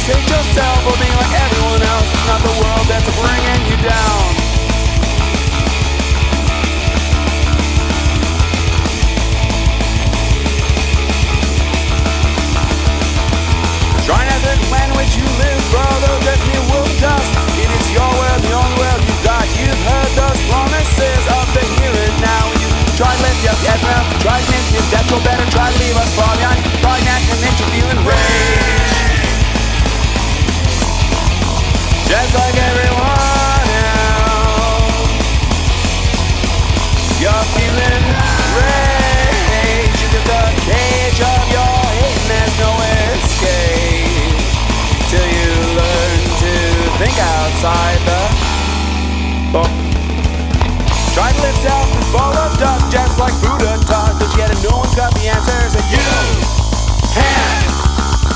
just hate yourself for being like everyone else. It's not the world that's bringing you down. Try not to plan which you live, brother, destiny will dust. It is your world, the only world you got. You've heard those promises of the here and now. You try to lift your head round, try to make your death go better, try to leave us far behind. Try not to make you feeling rage, just like everyone else. You're feeling rage, it's the cage of your hate and there's no escape till you learn to think outside the box. Try to lift out this ball of dust just like Buddha taught, but yet no one's got the answers and you can't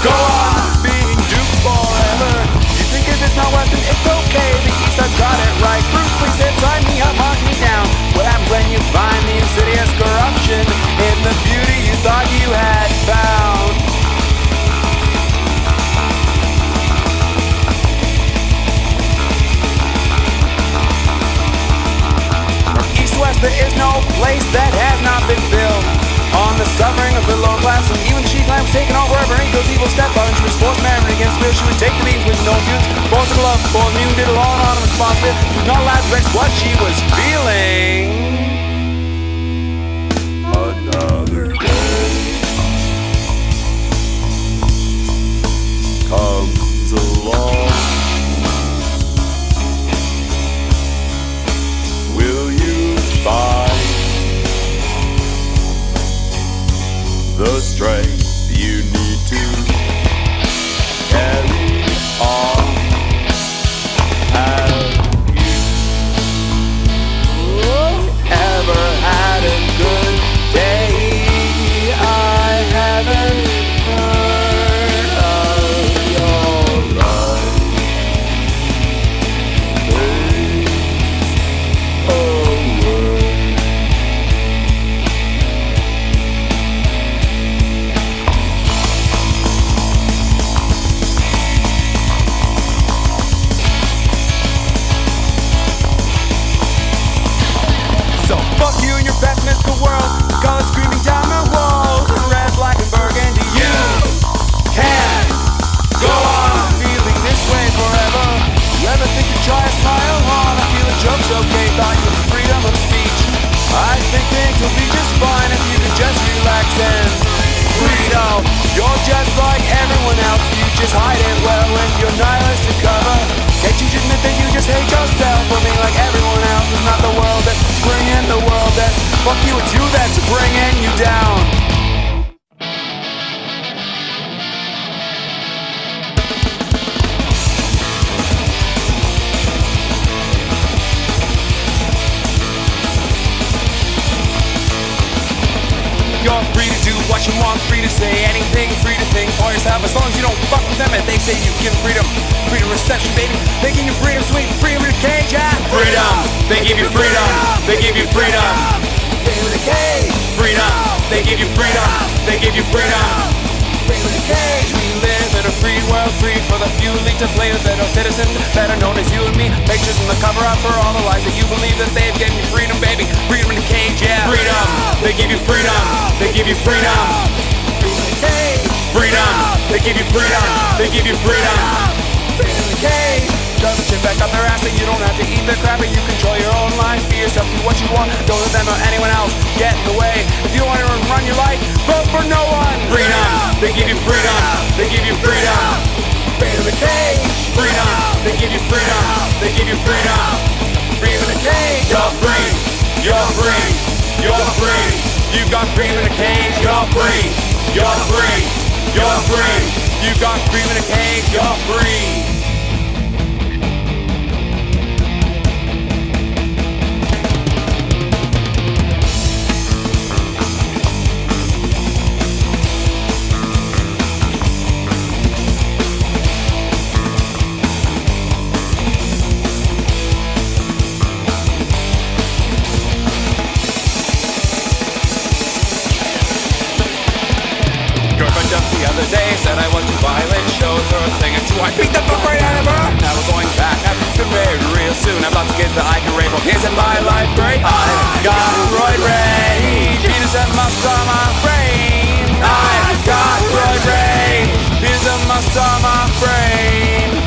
go on being duped forever. You think if it's not Western, it's okay, the East side's got it right. Bruce, please hit, sign me up, mark me down. What happens when you find the insidious corruption in the beauty you thought you had found? West, there is no place that has not been built on the suffering of the lower class. And even the sheep lamb was taken over every those evil stepfather. She was forced married against will. She would take the beans with no abuse, forced to love, for immune, did it all on responsibility. She was not allowed to express what she was feeling. Another day comes along. Will you find the strength you need to carry on? Have you ever had a good day? I haven't heard of your life. Fuck you and your pessimistic world. Colors screaming down the walls in red, black, and burgundy. You can't go on feeling this way forever. You ever think you try a smile on? I feel a joke's okay. Thought you had freedom of speech. I think things will be just fine if you could just relax and breathe out. You're just like everyone else. You just hide it well in your nihilistic cover. Can't you just admit that you just hate yourself for being like everyone else? It's not the world that's bringing the world that fuck you, it's you that's bringing you down. You're free to do what you want, free to say anything, free to think for yourself, as long as you don't fuck with them. And they say you give freedom, freedom reception, baby. They give you freedom, sweet freedom in a cage, yeah. Freedom, they give you freedom, they give you freedom. Freedom in a cage, freedom, they give you freedom, they give you freedom. Freedom in a cage, we live in a free world, free for the few elite to play with the no citizens that are known as you and me. Pictures in the cover up for all the lies that you believe that they've given you freedom, baby. Freedom in a cage, yeah. Freedom, they give you freedom, they give you freedom. Freedom in a cage, freedom, they give you freedom, they give you freedom. Freedom in a cage. Shove the shit back up their ass and you don't have to eat their crap, and you control your own life. Be yourself, do what you want. Don't let them or anyone else get in the way. If you want to run your life, vote for no one. Freedom, they give you freedom, they give you freedom. Freedom in a cage, freedom, they give you freedom, they give you freedom. Freedom in a cage, you're free, you're free, you're free. You got freedom in a cage, you're free, you're free, you're free. You got freedom in a cage, you're free. The other day said I wasn't violent, showed her a thing or two so I beat the fuck right out of her. Now we're going back, I've been married real soon. I've lots of kids that I can rape. Isn't my life great? I've got roid rage. Penis and muscle on my brain. I've got roid rage. Penis and muscle on my brain.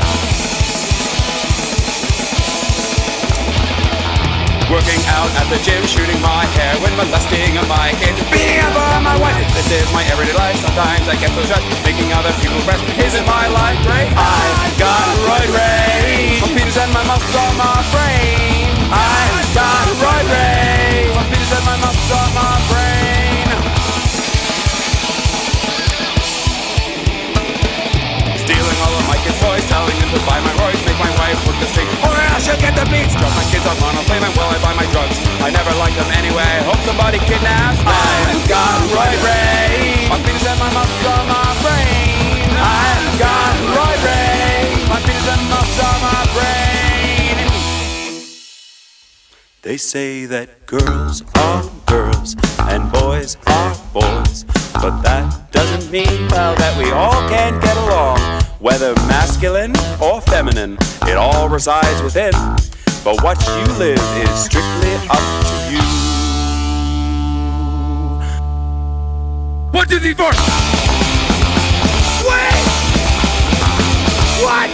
Working out at the gym, shooting my hair, when molesting of my kids, beating up on my wife. This is my everyday life. Sometimes I get so stressed, making other people rest. Isn't my life great? I've got roid rage. My penis and my muscles on my brain. I've got roid rage. My penis and my muscles on my brain. Stealing all of my kids' toys, telling them to buy my Royce, make my wife work the street, or else she'll get the beats. Drop my kids off on a plane while I buy my drugs. I never liked them anyway. Hope somebody kidnaps me. I've got roid rage. My penis and my muscles on my brain. I've got roid rage. My penis and muscles on my brain. They say that girls are girls and boys are boys, but that doesn't mean, well, that we all can't get along. Whether masculine or feminine, it all resides within. But what you live is strictly up to you. 1, 2, 3, 4. Wait! What?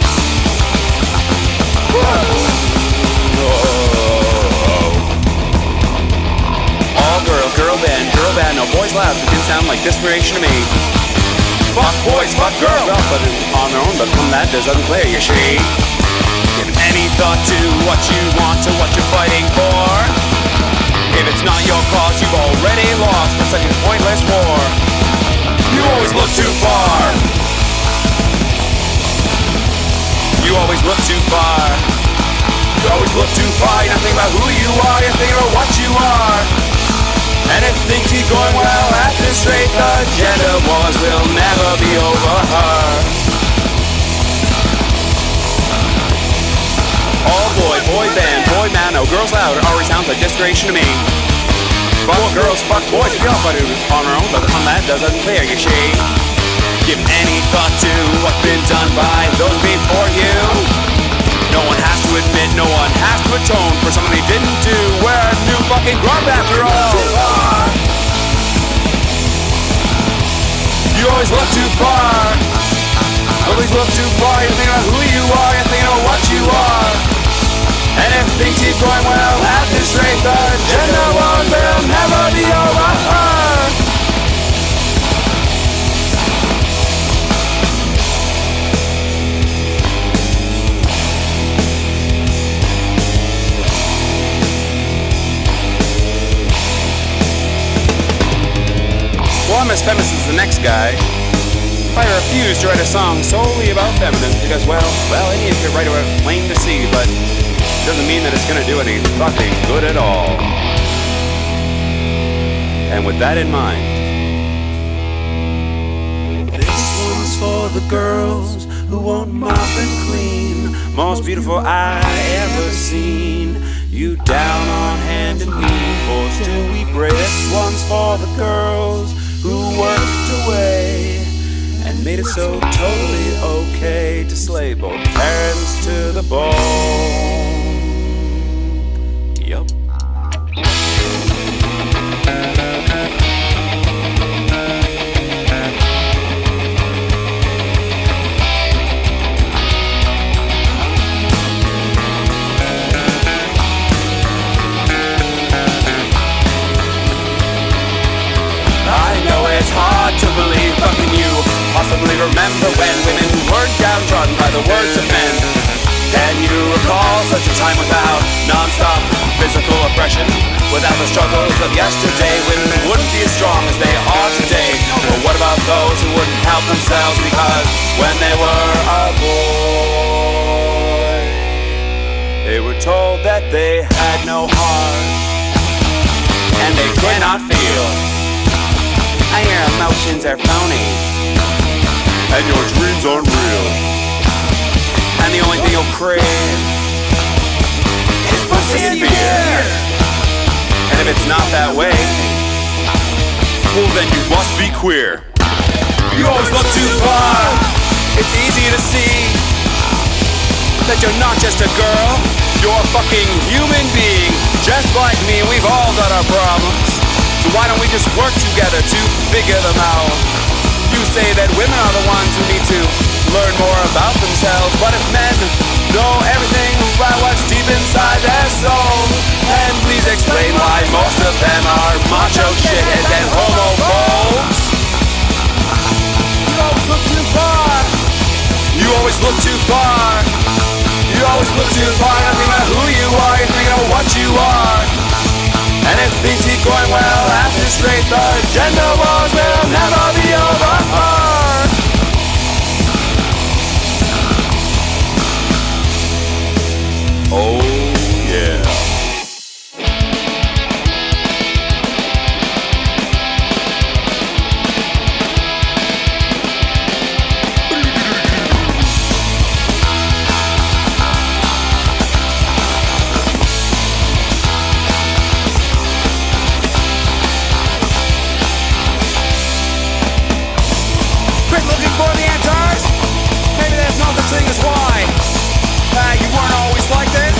Whoa. All girl band, no boys loud. It didn't sound like desperation to me. Fuck boys, fuck girls, well, but on their own, but from that there's unclear, you see. Give any thought to what you want, to what you're fighting for. If it's not your cause, you've already lost for such a pointless war. You always look too far. You always look too far. You always look too far. You're not thinking about who you are, you're thinking about what you are. And if things keep going well at this rate, the gender wars will never be over her. All boy band, boy man, no girls loud. It already sounds like desperation to me. Fuck girls, fuck boys, we all fight on our own, but on that doesn't clear, you see. Give any thought to what's been done by those before you. No one has to admit, no one has to atone for something they didn't do. We're a new fucking grump after all. You always look too far. Always look too far. You're thinking about who you are, you're thinking about what you are. And if things keep going well at this rate, the gender wars will never be over. Well, I'm as feminist as the next guy. I refuse to write a song solely about feminine because, well, any could write about it plain to see, but it doesn't mean that it's gonna do any fucking good at all. And with that in mind, this one's for the girls who won't mop and clean. Most beautiful I ever seen. You down on hand and knee, forced to weep. This one's for the girls who worked away and made it so totally okay to slay both parents to the bone. Yup. It's hard to believe, but can you possibly remember when women weren't downtrodden by the words of men? Can you recall such a time without non-stop physical oppression? Without the struggles of yesterday, women wouldn't be as strong as they are today. Or what about those who wouldn't help themselves because when they were a boy, they were told that they had no heart and they could not feel. And your emotions are phony, and your dreams aren't real, and the only thing you'll crave is pussy and beer. And if it's not that way, well then you must be queer. You always look too far. It's easy to see that you're not just a girl, you're a fucking human being, just like me. We've all got our problems, so why don't we just work together to figure them out? You say that women are the ones who need to learn more about themselves, but if men know everything about what's deep inside their soul, then please explain why most of them are macho shitheads and homophobes. You always look too far. You always look too far. You always look too far. You're thinking about who you are, you're thinking about what you are. And if things keep going well at this rate, the gender wars will never be over. Oh yeah. Quit looking for the answers. Maybe there's no such thing as why. You weren't always like this.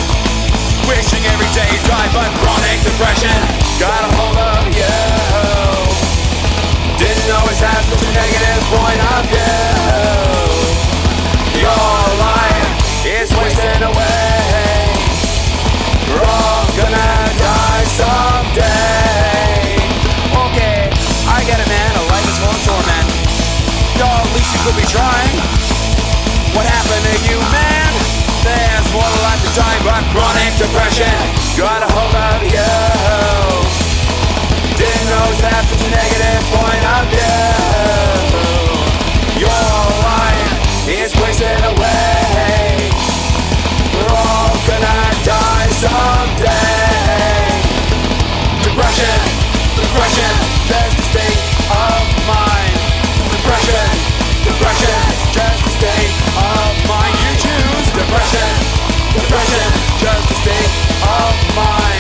Wishing every day you drive, but chronic depression got a hold of you. Didn't always have such a negative point of view. Your life is wasting away. We're all gonna die someday. Okay, I get it, man. A life is full of torment. At least you could be trying. What happened to you, man? There's more to life than dying, but chronic depression got a hold of you. Didn't always have such a negative point of view. Your life is wasted away. We're all gonna die someday. Depression, depression, that's the state of mind. Depression, depression, just a state of mind. You choose depression, depression, just a state of mind.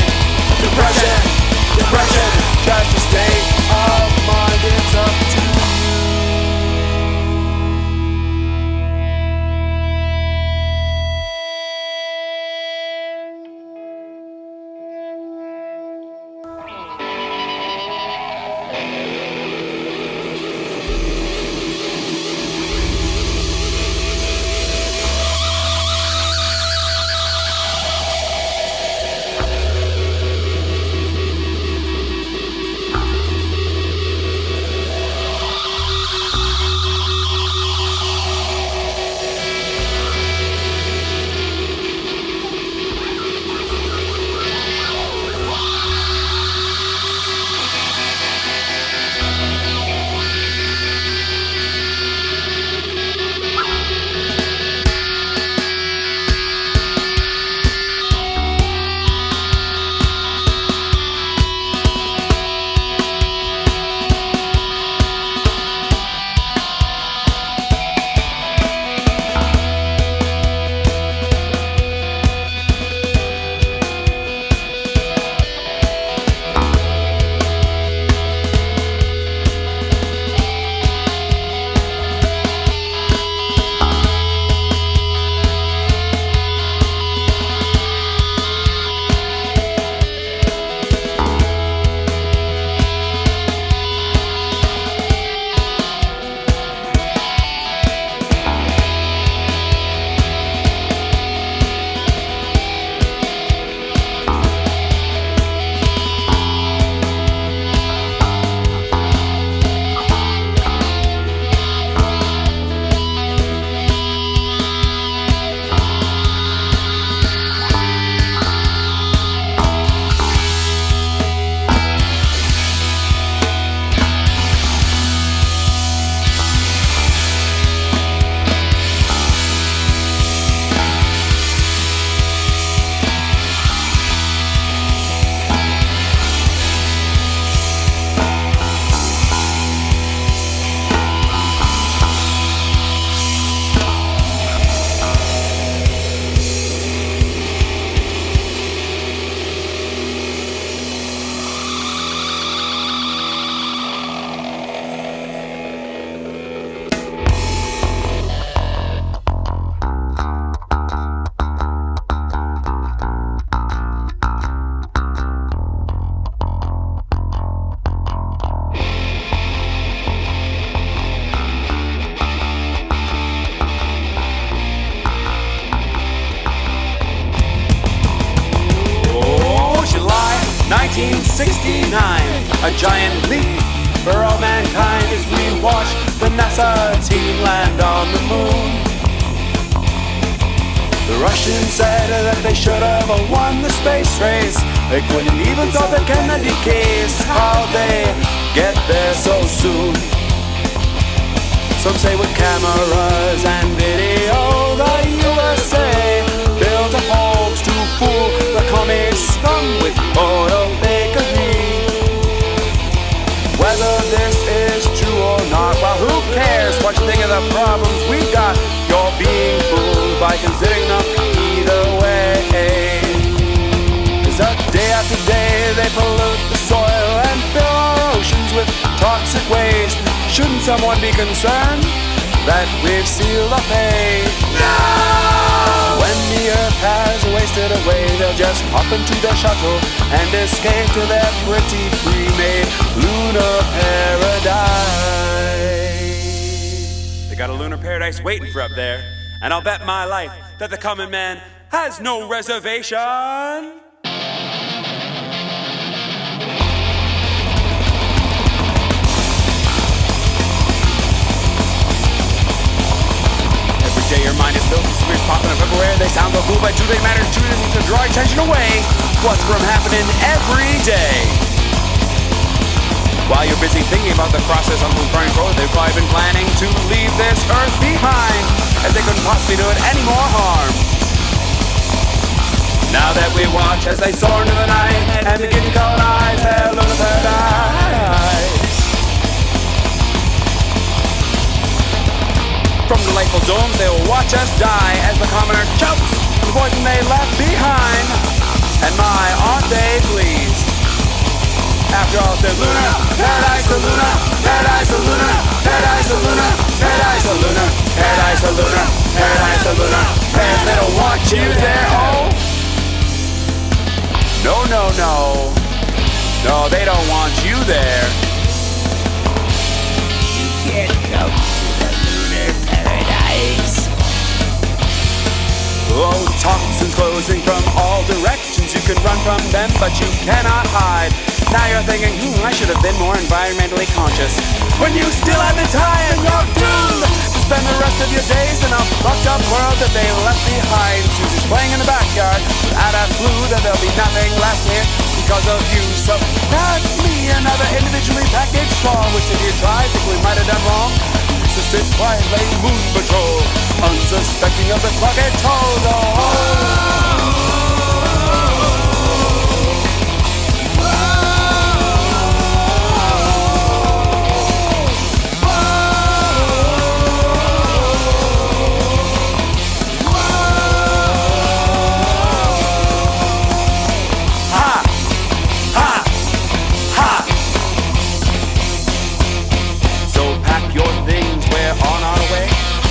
69, a giant leap for all mankind as we watch the NASA team land on the moon. The Russians said that they should have won the space race. They couldn't even solve the Kennedy case. How'd they get there so soon? Some say with cameras and video, the USA built a hoax to fool the commie scum with photo fakery. Whether this is true or not, well, who cares what you think of the problems we've got? You're being fooled by considering them either way. 'Cause day after day they pollute the soil and fill our oceans with toxic waste. Shouldn't someone be concerned that we've sealed our fate? No! When the earth has wasted away, they'll just hop into their shuttle and escape to their pretty pre-made Lunar Paradise. They got a Lunar Paradise waiting for up there, and I'll bet my life that the common man has no reservation. Your mind is filled with spirits popping up everywhere. They sound so cool, but do they matter to them to draw attention away? What's from happening every day? While you're busy thinking about the process on who's burning forward, they've probably been planning to leave this earth behind, as they couldn't possibly do it any more harm. Now that we watch as they soar into the night and begin to colonize their Lunar Paradise. From delightful domes, they will watch us die as the commoner chokes the poison they left behind. And my, aren't they pleased? After all, it's Lunar Paradise, the Lunar Paradise, the Lunar Paradise, the Lunar Paradise, the Lunar Paradise, the Lunar Paradise, the Lunar Paradise. They don't want you there, oh. No, no, no. No, they don't want you there. You can't come to the Lunar Paradise. Oh, toxins closing from all directions. You can run from them, but you cannot hide. Now you're thinking, I should have been more environmentally conscious. When you still have the time, you're doomed to spend the rest of your days in a fucked up world that they left behind. Susie's playing in the backyard without a clue that there'll be nothing left here because of you. So now it's me, another individually packaged straw, which if you tried, think we might have done wrong. To sit quietly, moon patrol, unsuspecting of the clock it told.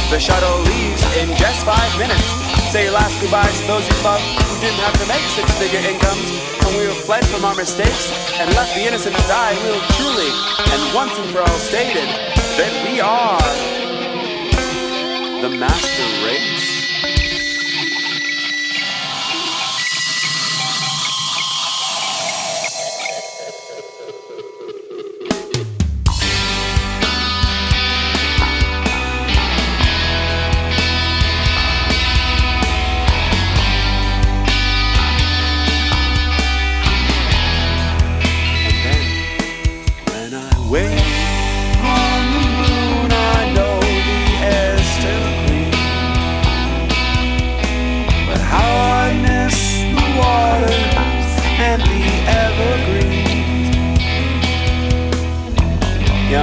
The shuttle leaves in just 5 minutes. Say your last goodbyes to those you love who didn't have to make six-figure incomes. And we have fled from our mistakes and left the innocent to die. We have truly and once and for all stated that we are the master race.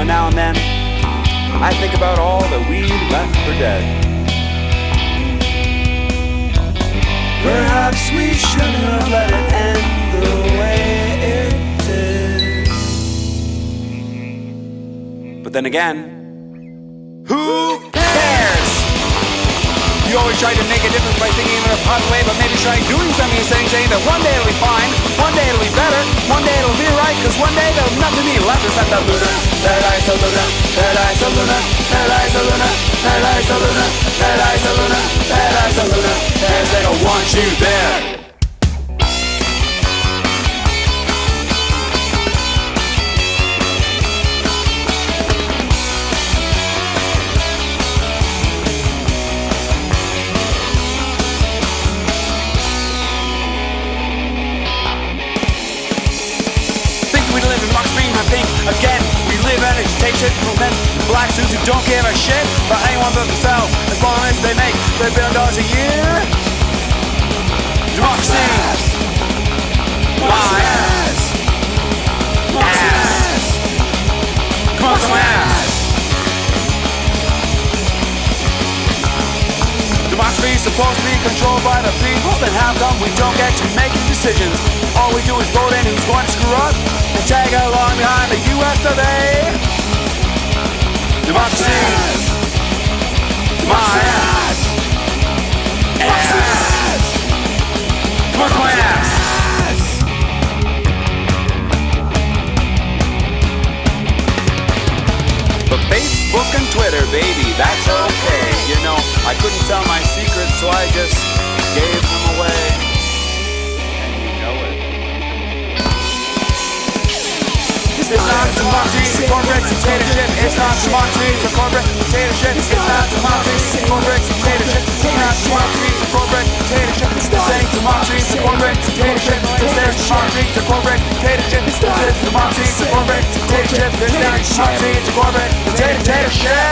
Now and then, I think about all that we left for dead. Perhaps we shouldn't have let it end the way it did. But then again, who cares? You always try to make a difference by thinking in a positive way, but maybe try doing something and saying that one day it'll be fine, one day it'll be better, one day it'll be right, because one day there'll nothing be left except the Lunar Paradise, the Lunar Paradise, the Lunar Paradise, the Lunar Paradise, the Lunar Paradise, the Lunar Paradise, the Lunar Paradise. They don't want you there. dictatorship, men in black suits who don't give a shit about anyone but themselves, as long as they make $1 billion a year. Democracy. My ass. Ass. Come on, some ass. Democracy is supposed to be controlled by the people, then how come we don't get to make decisions? All we do is vote in who's going to screw up and tag along behind the US of A. Democracy. My ass. Ass. Come on, my ass. But Facebook and Twitter, baby, that's okay. You know, I couldn't tell my secrets, so I just gave them away. And you know it. It's not democracy, it's corporate dictatorship. It's not democracy, it's a corporate dictatorship. It's not democracy, it's a corporate dictatorship. It's not democracy, it's a corporate dictatorship. This ain't democracy, it's a corporate dictatorship. This is democracy, it's a corporate dictatorship. This is democracy, it's a corporate dictatorship. This ain't democracy, it's a corporate dictatorship.